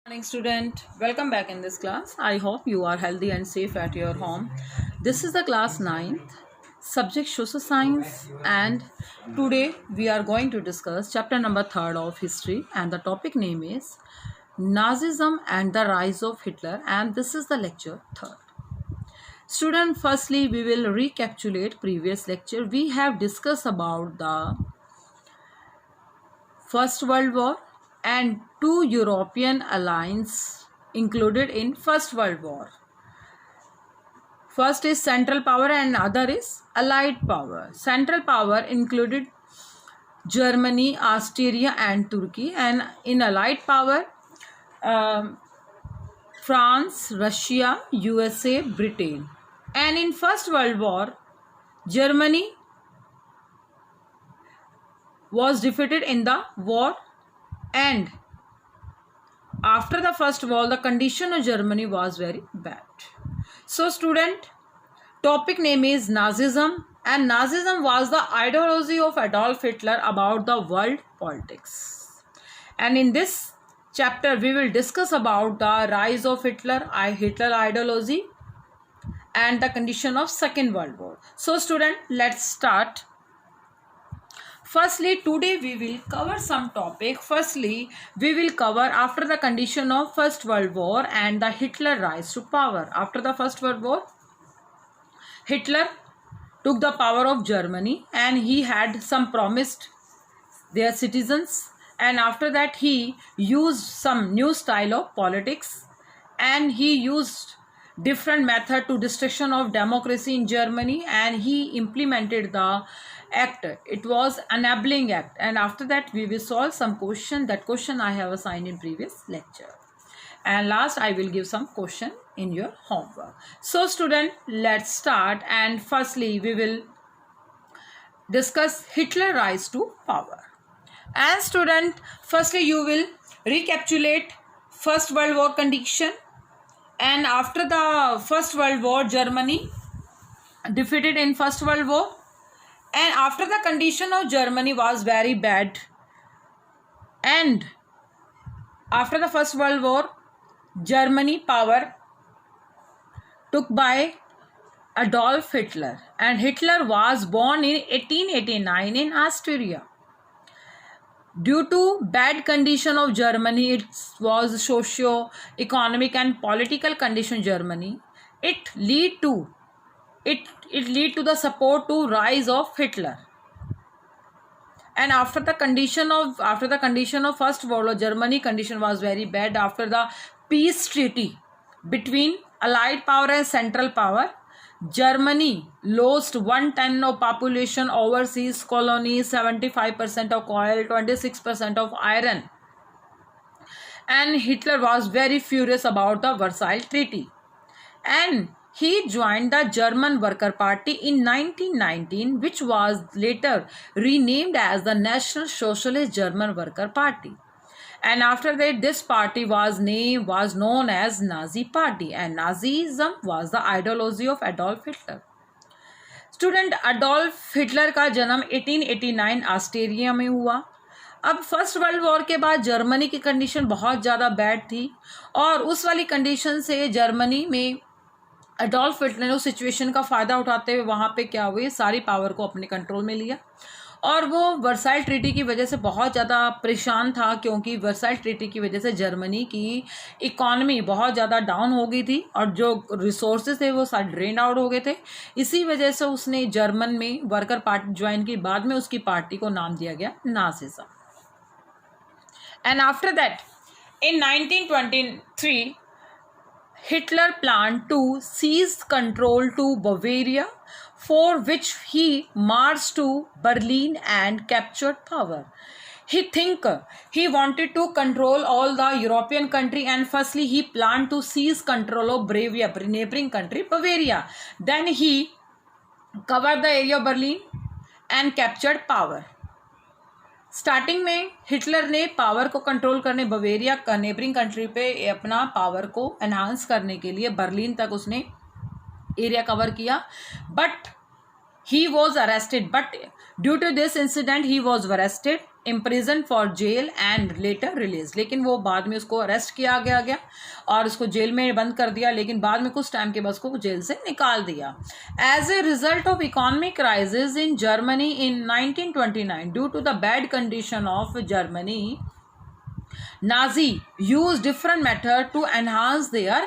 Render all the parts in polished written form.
Morning student, welcome back in this class. I hope you are healthy and safe at your home. This is the class 9th subject social science, and today we are going to discuss chapter number 3rd of history, and the topic name is Nazism and the rise of Hitler, and this is the lecture 3rd. Student, firstly we will recapitulate previous lecture. We have discussed about the First World War and two European alliances included in First World War. First is Central Power and other is Allied Power. Central Power included Germany, Austria and Turkey, and in Allied Power France, Russia, USA, Britain. And in First World War, Germany was defeated in the war, and after the First War the condition of Germany was very bad. So student, topic name is Nazism, and Nazism was the ideology of Adolf Hitler about the world politics. And in this chapter we will discuss about the rise of Hitler ideology and the condition of Second World War. So student, let's start. Firstly, today we will cover some topic. Firstly, we will cover after the condition of First World War and the Hitler rise to power. After the First World War, Hitler took the power of Germany and he had some promised their citizens, and after that he used some new style of politics and he used different method to destruction of democracy in Germany, and he implemented the act. It was enabling act, and after that we will solve some question. That question I have assigned in previous lecture, and last I will give some question in your homework. So student, let's start, and firstly we will discuss Hitler rise to power. And student, firstly you will recapitulate First World War condition, and after the First World War Germany defeated in First World War, and after the condition of Germany was very bad, and after the First World War Germany power took by Adolf Hitler, and Hitler was born in 1889 in Austria. Due to bad condition of Germany, it was socio-economic and political condition Germany, it lead to the support to rise of Hitler. And after the condition of First World War, Germany condition was very bad. After the peace treaty between Allied Power and Central Power, Germany lost 1/10 of population, overseas colonies, 75% of oil, 26% of iron, and Hitler was very furious about the Versailles Treaty, and he joined the German Worker Party in 1919, which was later renamed as the National Socialist German Worker Party. And after that this party was known as Nazi Party, and Nazism was the ideology of Adolf Hitler. Student, Adolf Hitler का जन्म 1889 Austria में हुआ. अब first world war के बाद Germany की condition बहुत ज़्यादा बैड थी, और उस वाली कंडीशन से जर्मनी में एडोल्फ हिटलर ने उस सिचुएशन का फ़ायदा उठाते हुए वहाँ पे क्या हुए, सारी पावर को अपने कंट्रोल में लिया, और वो वर्साइल ट्रीटी की वजह से बहुत ज़्यादा परेशान था, क्योंकि वर्साइल ट्रीटी की वजह से जर्मनी की इकॉनमी बहुत ज़्यादा डाउन हो गई थी और जो रिसोर्सेज थे वो सारे ड्रेन आउट हो गए थे. इसी वजह से उसने जर्मन में वर्कर पार्टी ज्वाइन की. बाद में उसकी पार्टी को नाम दिया गया Nazism. And after that in 1923 Hitler planned to seize control to Bavaria, for which he marched to Berlin and captured power. He wanted to control all the European country, and firstly he planned to seize control of Bavaria, neighboring country Bavaria. Then he covered the area of Berlin and captured power. Starting में Hitler ने power को control करने Bavaria का neighbouring country पे अपना power को enhance करने के लिए बर्लिन तक उसने एरिया कवर किया, but he was arrested. But due to this incident he was arrested imprisoned for jail and later released. लेकिन वो बाद में उसको अरेस्ट किया गया और उसको जेल में बंद कर दिया, लेकिन बाद में कुछ टाइम के बाद उसको जेल से निकाल दिया. As a result of economic crisis in Germany in 1929, due to the bad condition of Germany, Nazi used different method to enhance their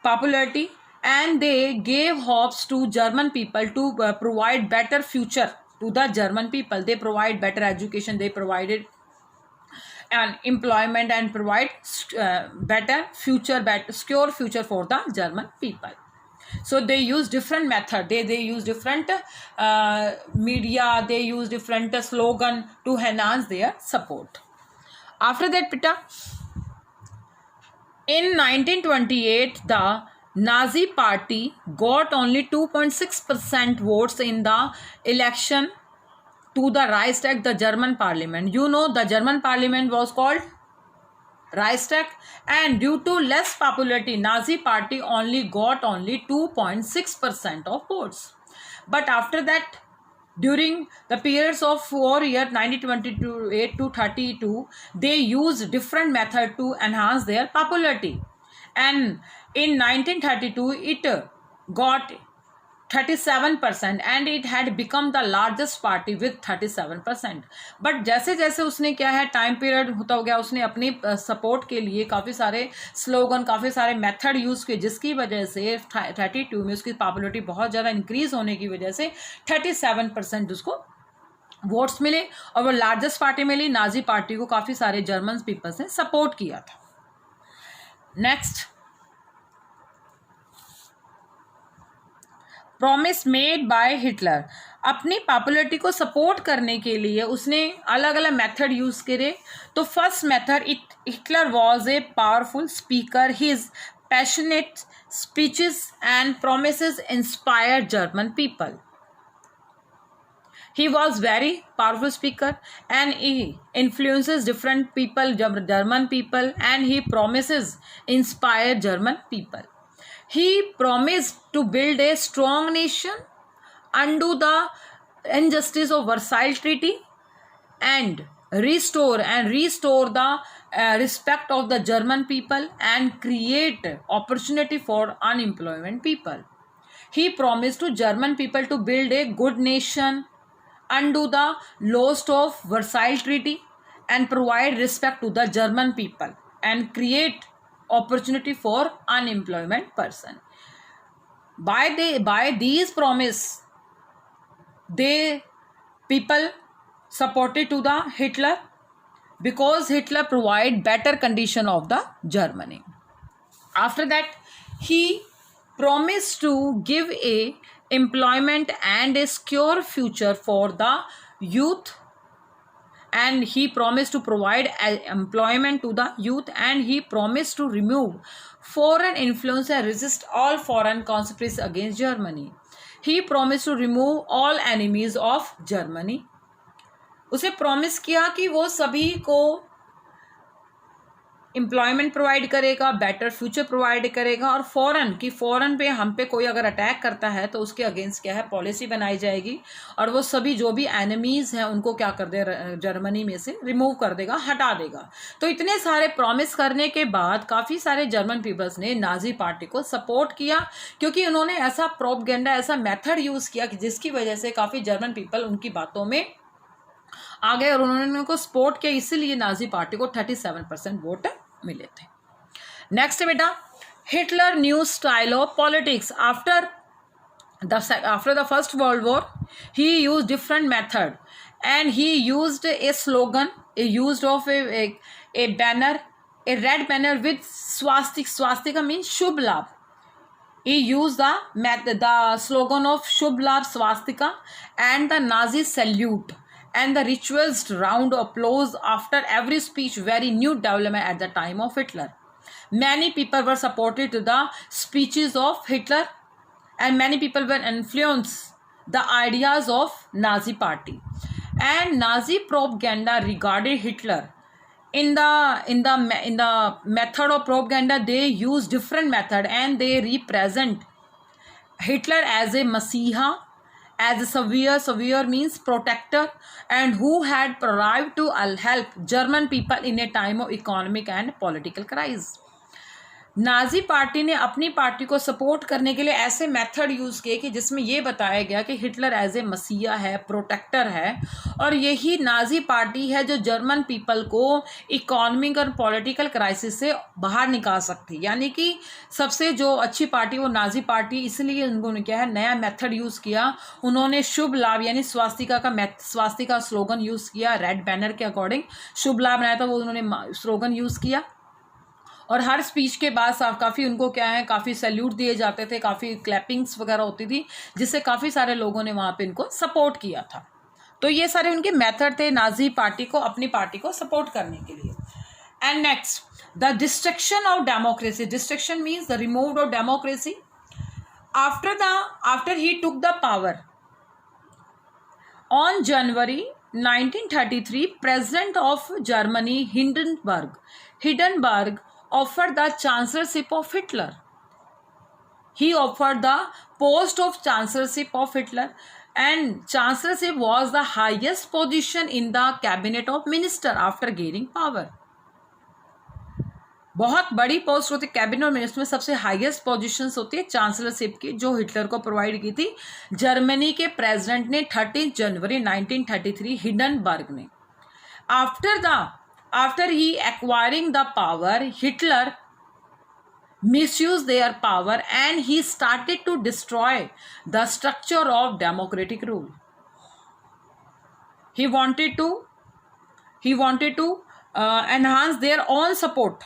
popularity, and they gave hopes to German people to provide better future to the German people. They provide better education, they provided an employment and provide better future, better secure future for the German people. So they use different method, they use different media, they use different slogan to enhance their support. After that, Pita, in 1928, the Nazi party got only 2.6% votes in the election to the Reichstag, the German parliament. You know, the German parliament was called Reichstag, and due to less popularity, Nazi party only got 2.6% of votes. But after that, during the periods of 4 years 1928 to 32, they used different method to enhance their popularity, and in 1932 it got 37% and it had become the largest party with 37%. But जैसे जैसे उसने क्या है time period होता हो गया, उसने अपनी सपोर्ट के लिए काफ़ी सारे स्लोगन, काफ़ी सारे मेथड यूज़ किए, जिसकी वजह से 32 में उसकी पॉपुलरिटी बहुत ज़्यादा इंक्रीज होने की वजह से 37% उसको वोट्स मिले और वो लार्जेस्ट पार्टी मिली. नाजी पार्टी को काफ़ी सारे जर्मन पीपल्स ने सपोर्ट किया था. Next, promise made by Hitler. अपनी पॉपुलरिटी को सपोर्ट करने के लिए उसने अलग अलग मेथड यूज करे. तो first method, Hitler was a powerful speaker. His passionate speeches and promises inspired German people. He was very powerful speaker and he influences different people, German people, and he promises inspire German people. He promised to build a strong nation, undo the injustice of Versailles Treaty, and restore the respect of the German people and create opportunity for unemployment people. He promised to German people to build a good nation, undo the loss of Versailles Treaty, and provide respect to the German people and create opportunity for unemployment person. By these promise, they people supported to the Hitler because Hitler provide better condition of the Germany. After that, he promised to give a employment and a secure future for the youth, and he promised to provide employment to the youth, and he promised to remove foreign influence and resist all foreign conspiracies against Germany. He promised to remove all enemies of Germany. उसे promise किया कि वो सभी को employment provide करेगा, better future provide करेगा, और foreign पे हम पे कोई अगर अटैक करता है तो उसके अगेंस्ट क्या है पॉलिसी बनाई जाएगी और वो सभी जो भी एनिमीज़ हैं उनको क्या कर दे जर्मनी में से रिमूव कर देगा, हटा देगा. तो इतने सारे प्रॉमिस करने के बाद काफ़ी सारे जर्मन पीपल्स ने नाजी पार्टी को सपोर्ट किया, क्योंकि उन्होंने ऐसा प्रोपगेंडा, ऐसा मेथड यूज़ किया कि जिसकी वजह से काफ़ी जर्मन पीपल उनकी बातों में आ गए और उन्होंने उनको सपोर्ट किया. इसीलिए नाजी पार्टी को 37% वोट मिले थे. नेक्स्ट बेटा, Hitler new style of politics. After the first world war he use different method and he used a slogan, used of a banner, a red banner with swastika means shubh labh. He used the slogan of Shubh Labh Swastika and the Nazi salute and the rituals round applause after every speech, very new development at the time of Hitler. Many people were supported to the speeches of Hitler and many people were influenced the ideas of Nazi party. And Nazi propaganda regarding Hitler, in the method of propaganda, they use different method and they represent Hitler as a Messiah as a severe means protector, and who had arrived to help German people in a time of economic and political crisis. Nazi party ने अपनी party को support करने के लिए ऐसे method use किए कि जिसमें ये बताया गया कि हिटलर एज ए मसीहा है, प्रोटेक्टर है, और यही नाजी पार्टी है जो जर्मन पीपल को इकोनॉमिक और पॉलिटिकल क्राइसिस से बाहर निकाल सकती। यानी कि सबसे जो अच्छी पार्टी वो नाजी पार्टी, इसलिए उन्होंने क्या है नया मेथड यूज़ किया। उन्होंने शुभ लाभ यानी स्वास्तिका स्लोगन यूज़ किया, रेड बैनर के अकॉर्डिंग शुभ लाभ बनाया था, वो उन्होंने स्लोगन यूज़ किया। और हर स्पीच के बाद काफ़ी उनको क्या है काफ़ी सैल्यूट दिए जाते थे, काफ़ी क्लैपिंग्स वगैरह होती थी, जिससे काफ़ी सारे लोगों ने वहाँ पे इनको सपोर्ट किया था। तो ये सारे उनके मेथड थे नाजी पार्टी को अपनी पार्टी को सपोर्ट करने के लिए। And next, the destruction of democracy. Destruction means the remove of democracy after he took the power on January 1933, president of Germany Hindenburg offered the chancellorship of Hitler. He offered the post of chancellorship of Hitler, and chancellorship was the highest position in the cabinet of minister after gaining power. बहुत बड़ी post होती है cabinet minister में, सबसे highest positions होती है चांसलरशिप की, जो हिटलर को प्रोवाइड की थी जर्मनी के प्रेसिडेंट ने 13 जनवरी 1933 हिंडनबर्ग ने। After he acquiring the power, Hitler misused their power and he started to destroy the structure of democratic rule. He wanted to enhance their own support.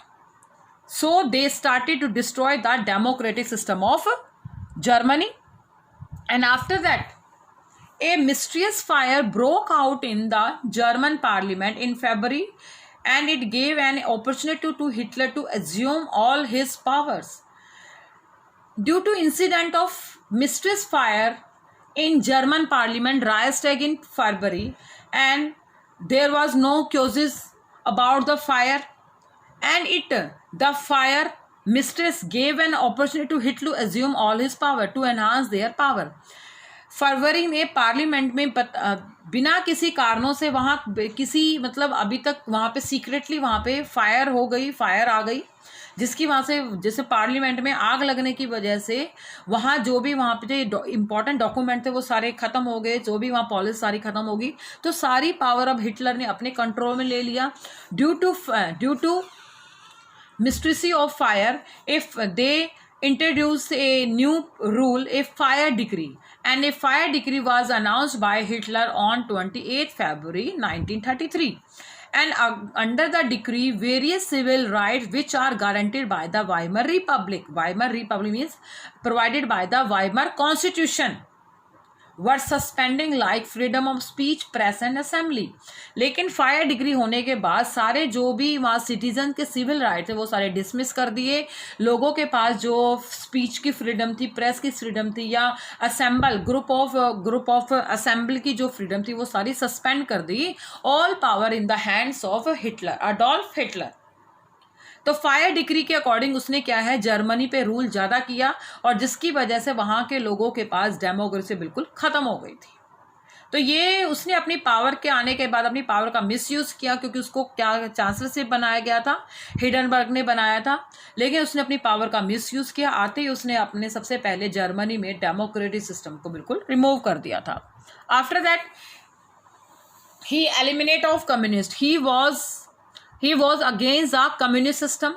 So they started to destroy the democratic system of Germany. And after that, a mysterious fire broke out in the German parliament in February, and it gave an opportunity to Hitler to assume all his powers. Due to incident of mysterious fire in German parliament Reichstag in February, and there was no causes about the fire, and the fire mistress gave an opportunity to Hitler to assume all his power, to enhance their power. फरवरी में parliament में बिना किसी कारणों से वहाँ किसी मतलब अभी तक वहाँ पे सीक्रेटली वहाँ पे फायर आ गई, जिसकी वहाँ से जैसे पार्लियामेंट में आग लगने की वजह से वहाँ जो भी वहाँ पे जो इम्पोर्टेंट डॉक्यूमेंट थे वो सारे ख़त्म हो गए, जो भी वहाँ पॉलिसी सारी ख़त्म होगी, तो सारी पावर अब हिटलर ने अपने कंट्रोल में ले लिया। Due to mystery of fire, if they introduced a new rule, a fire decree, and a fire decree was announced by Hitler on 28 February 1933, and under the decree various civil rights which are guaranteed by the Weimar Republic means provided by the Weimar Constitution were suspending like freedom of speech, press and assembly. लेकिन fire degree होने के बाद सारे जो भी वहाँ citizen के civil right थे वो सारे डिसमिस कर दिए। लोगों के पास जो स्पीच की फ्रीडम थी, प्रेस की फ्रीडम थी, या ग्रुप ऑफ असेंबली की जो फ्रीडम थी वो सारी सस्पेंड कर दी। All power in the hands of Hitler, Adolf Hitler. तो फायर डिक्री के अकॉर्डिंग उसने क्या है जर्मनी पे रूल ज़्यादा किया, और जिसकी वजह से वहाँ के लोगों के पास डेमोक्रेसी बिल्कुल ख़त्म हो गई थी। तो ये उसने अपनी पावर के आने के बाद अपनी पावर का मिसयूज़ किया, क्योंकि उसको क्या चांसलरशिप बनाया गया था, हिंडनबर्ग ने बनाया था, लेकिन उसने अपनी पावर का मिसयूज़ किया। आते ही उसने अपने सबसे पहले जर्मनी में डेमोक्रेटिक सिस्टम को बिल्कुल रिमूव कर दिया था। After that he eliminate of communist, he was against the communist system,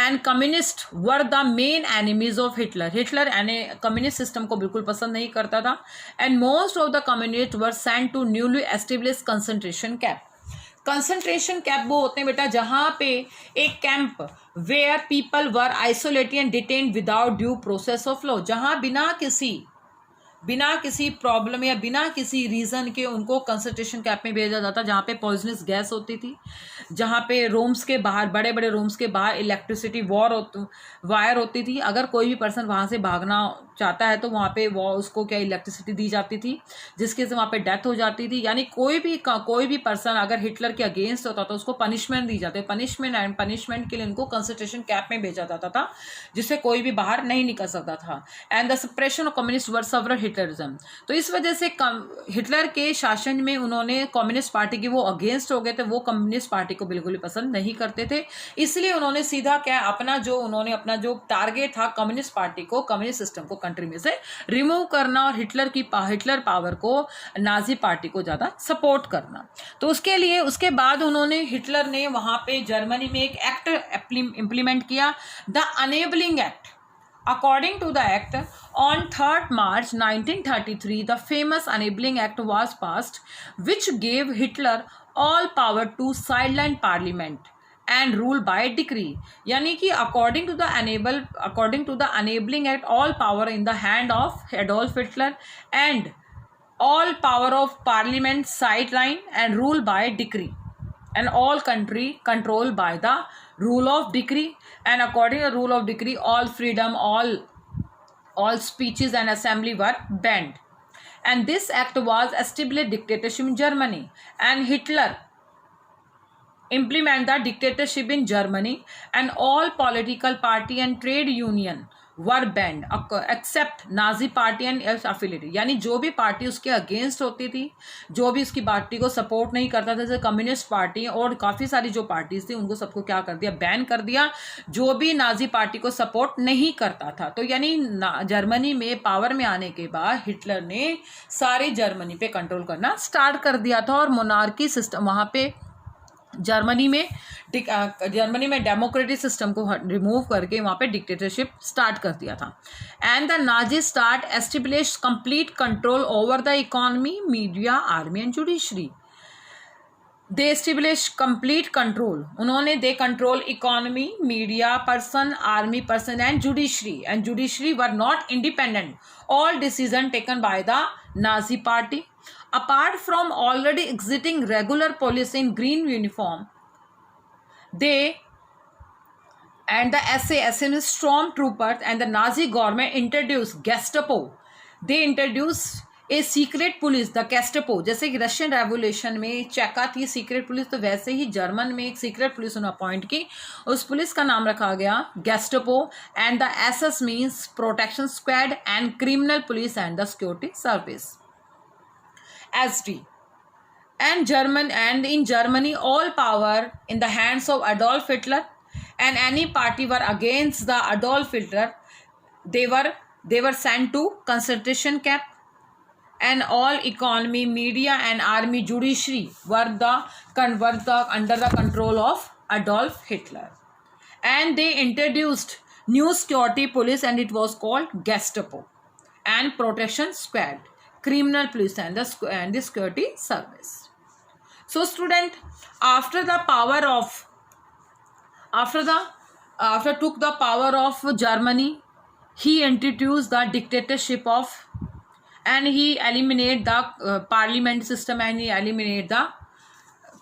and communists were the main enemies of Hitler. Hitler communist system को बिल्कुल पसंद नहीं करता था, and most of the communists were sent to newly established concentration camp. Concentration camp वो होते हैं बेटा जहाँ पे एक camp where people were isolated and detained without due process of law, जहाँ बिना किसी प्रॉब्लम या बिना किसी रीज़न के उनको कंसंट्रेशन कैंप में भेजा जाता, जहाँ पे पॉइजनस गैस होती थी, जहाँ पे रूम्स के बाहर बड़े बड़े रूम्स के बाहर इलेक्ट्रिसिटी वायर होती थी। अगर कोई भी पर्सन वहाँ से भागना चाहता है तो वहाँ पे वो उसको क्या इलेक्ट्रिसिटी दी जाती थी, जिसके से वहाँ पे डेथ हो जाती थी। यानी कोई भी पर्सन अगर हिटलर के अगेंस्ट होता तो उसको पनिशमेंट दी जाती है। पनिशमेंट के लिए उनको कंसंट्रेशन कैंप में भेजा जाता था, जिससे कोई भी बाहर नहीं निकल सकता था। And the suppression of communist were suffer Hitlerism. तो इस वजह से हिटलर के शासन में उन्होंने कम्युनिस्ट पार्टी की वो अगेंस्ट हो गए थे, वो कम्युनिस्ट पार्टी को बिल्कुल ही पसंद नहीं करते थे। इसलिए उन्होंने सीधा क्या अपना जो टारगेट था कम्युनिस्ट पार्टी को, कम्युनिस्ट सिस्टम को कंट्री में से रिमूव करना और हिटलर पावर को, नाजी पार्टी को ज़्यादा सपोर्ट करना। तो उसके लिए उसके बाद हिटलर ने वहाँ पे जर्मनी में एक एक्ट इम्प्लीमेंट किया, the enabling act. According to the act, on 3rd March 1933, the famous Enabling Act was passed, which gave Hitler all power to sideline parliament and rule by decree. यानी कि according to the Enabling Act, all power in the hand of Adolf Hitler and all power of parliament sideline and rule by decree, and all country controlled by the rule of decree. And according to the rule of decree, all freedom, all speeches and assembly were banned. And this act was established dictatorship in Germany, and Hitler implement the dictatorship in Germany, and all political party and trade union were banned except Nazi party and affiliated. यानी जो भी party उसके against होती थी, जो भी उसकी party को सपोर्ट नहीं करता था, जैसे कम्युनिस्ट पार्टी और काफ़ी सारी जो पार्टीज थी, उनको सबको क्या कर दिया, बैन कर दिया, जो भी नाजी पार्टी को सपोर्ट नहीं करता था। तो यानी जर्मनी में पावर में आने के बाद हिटलर ने सारी जर्मनी पे कंट्रोल करना स्टार्ट कर दिया था, और मोनार्की सिस्टम वहाँ पे जर्मनी में डेमोक्रेटिक सिस्टम को रिमूव करके वहाँ पे डिक्टेटरशिप स्टार्ट कर दिया था। And the Nazi start establish complete control over the economy, media, army and judiciary. They establish complete control, उन्होंने they control economy, media person, army person and judiciary were not independent, all decision taken by the Nazi party. Apart from already existing regular police in green uniform, the SAS means stormtroopers, and the Nazi government introduced Gestapo. They introduced a secret police, the Gestapo. जैसे कि Russian revolution में चेका थी secret police, तो वैसे ही German में एक secret police उन्होंने appoint की, उस पुलिस का नाम रखा गया Gestapo, and the SS means protection squad and criminal police and the security service. SD. And in Germany, all power in the hands of Adolf Hitler, and any party were against the Adolf Hitler, they were sent to concentration camp, and all economy, media and army, judiciary were under the control of Adolf Hitler. And they introduced new security police, and it was called Gestapo, and protection squad, criminal police and the security service. So student, after took the power of Germany, he introduced the dictatorship and he eliminated the parliament system, and he eliminated the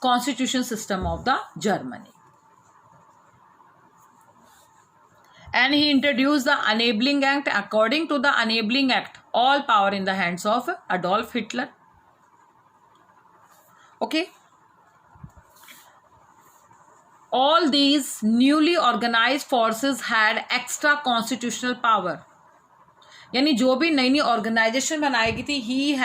constitution system of the Germany. And he introduced the Enabling Act. According to the Enabling Act, all power in the hands of Adolf Hitler. Okay. All these newly organized forces had extra constitutional power. यानी जो भी नई नई organisation बनाई गई थी,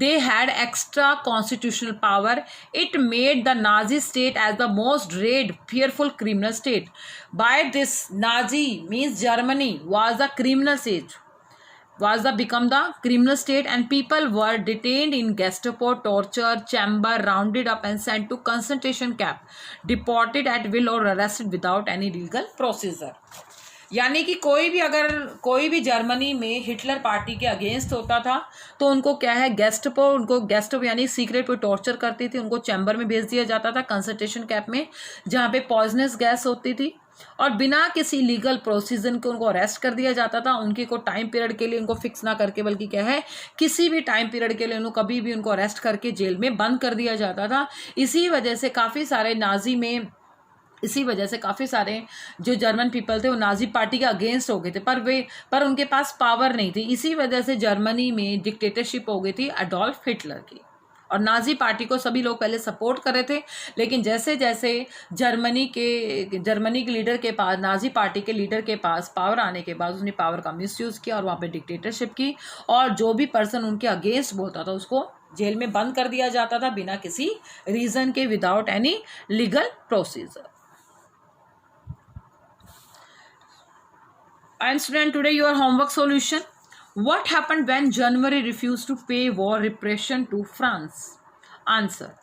they had extra constitutional power. It made the Nazi state as the most dread, fearful criminal state. By this, Nazi means Germany was the criminal state, become the criminal state, and people were detained in Gestapo, torture chamber, rounded up and sent to concentration camp, deported at will or arrested without any legal procedure. यानी कि कोई भी Germany में Hitler party के against होता था तो उनको क्या है, गेस्टपो यानी सीक्रेट पे टॉर्चर करती थी, उनको चैम्बर में भेज दिया जाता था, कंसंट्रेशन कैंप में, जहाँ पे पॉइजनस गैस होती थी, और बिना किसी लीगल प्रोसीजर के उनको अरेस्ट कर दिया जाता था। उनके को टाइम पीरियड के लिए उनको फिक्स ना करके, बल्कि क्या है, किसी भी टाइम पीरियड के लिए उनको कभी भी उनको अरेस्ट करके जेल में बंद कर दिया जाता था। इसी वजह से काफ़ी सारे जो जर्मन पीपल थे वो नाजी पार्टी के अगेंस्ट हो गए थे, पर उनके पास पावर नहीं थी। इसी वजह से जर्मनी में डिक्टेटरशिप हो गई थी अडोल्फ हिटलर की। और नाजी पार्टी को सभी लोग पहले सपोर्ट कर रहे थे, लेकिन जैसे जैसे जर्मनी के लीडर के पास, नाजी पार्टी के लीडर के पास पावर आने के बाद उसने पावर का मिसयूज़ किया और वहाँ पे डिक्टेटरशिप की, और जो भी पर्सन उनके अगेंस्ट बोलता था उसको जेल में बंद कर दिया जाता था बिना किसी रीज़न के, without any legal procedure. And student, today your homework solution. What happened when Germany refused to pay war reparation to France? Answer.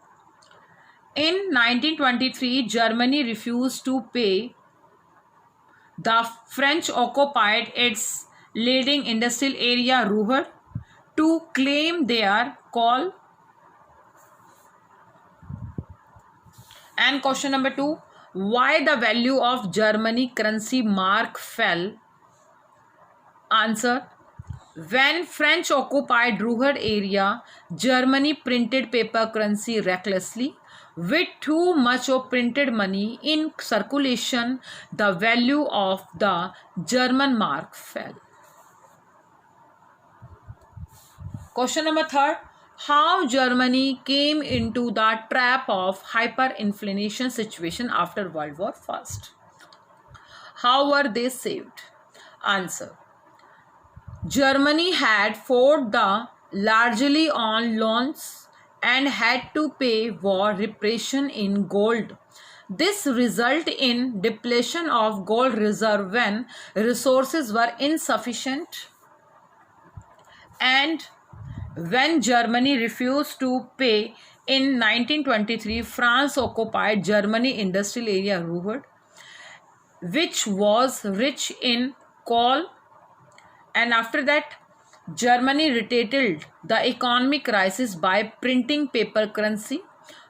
In 1923, Germany refused to pay the French occupied its leading industrial area Ruhr to claim their coal. And question number 2. Why the value of Germany currency mark fell? Answer. When French occupied Ruhr area, Germany printed paper currency recklessly. With too much of printed money in circulation, the value of the German mark fell. Question number 3. How Germany came into the trap of hyperinflation situation after World War I? How were they saved? Answer. Germany had fought the largely on loans and had to pay war reparation in gold. This resulted in depletion of gold reserve when resources were insufficient, and when Germany refused to pay in 1923, France occupied Germany industrial area Ruhr, which was rich in coal. And after that, Germany retaliated the economic crisis by printing paper currency.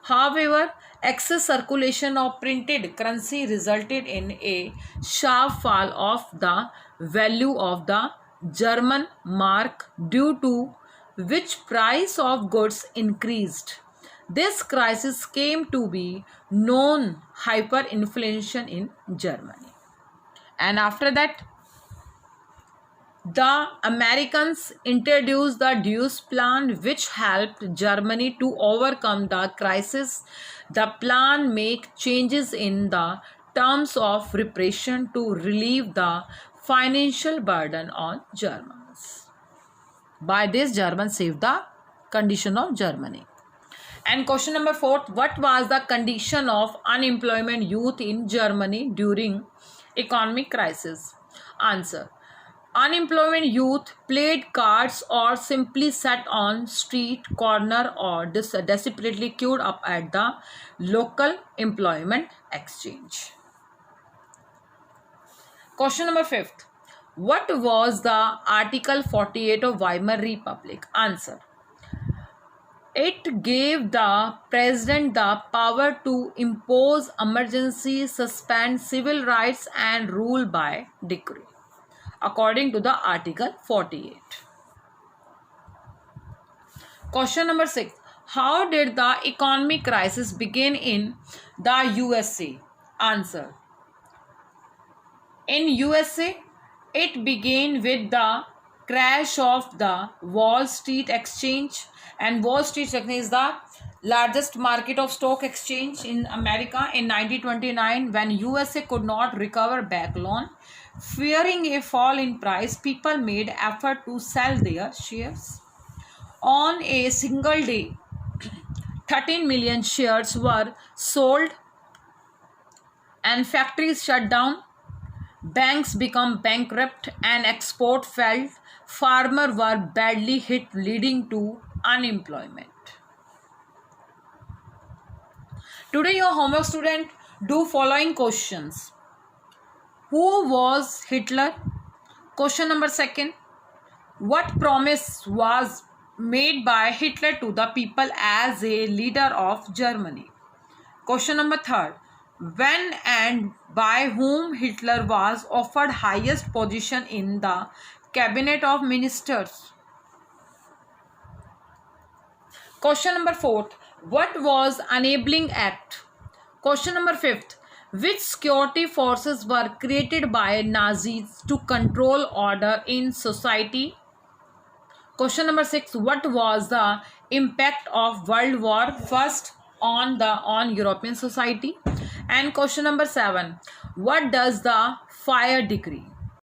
However, excess circulation of printed currency resulted in a sharp fall of the value of the German mark, due to which price of goods increased. This crisis came to be known hyperinflation in Germany. And after that, the Americans introduced the Deuce Plan, which helped Germany to overcome the crisis. The plan made changes in the terms of reparation to relieve the financial burden on Germans. By this, Germans saved the condition of Germany. And question number 4. What was the condition of unemployment youth in Germany during economic crisis? Answer. Unemployment youth played cards or simply sat on street corner or desperately queued up at the local employment exchange. Question number 5. What was the Article 48 of Weimar Republic? Answer. It gave the president the power to impose emergency, suspend civil rights and rule by decree, according to the Article 48. Question number 6. How did the economic crisis begin in the USA? Answer. In USA, it began with the crash of the Wall Street Exchange, and Wall Street Exchange is the largest market of stock exchange in America. In 1929, when USA could not recover back loan, fearing a fall in price, people made effort to sell their shares. On a single day, 13 million shares were sold and factories shut down. Banks became bankrupt and export fell. Farmers were badly hit, leading to unemployment. Today your homework student, do following questions. Who was Hitler? Question number 2. What promise was made by Hitler to the people as a leader of Germany? Question number 3. When and by whom Hitler was offered highest position in the cabinet of ministers? Question number 4. What was Enabling Act? Question number 5. Which security forces were created by Nazis to control order in society? Question number 6. What was the impact of World War First on European society? And question number 7. What does the fire decree?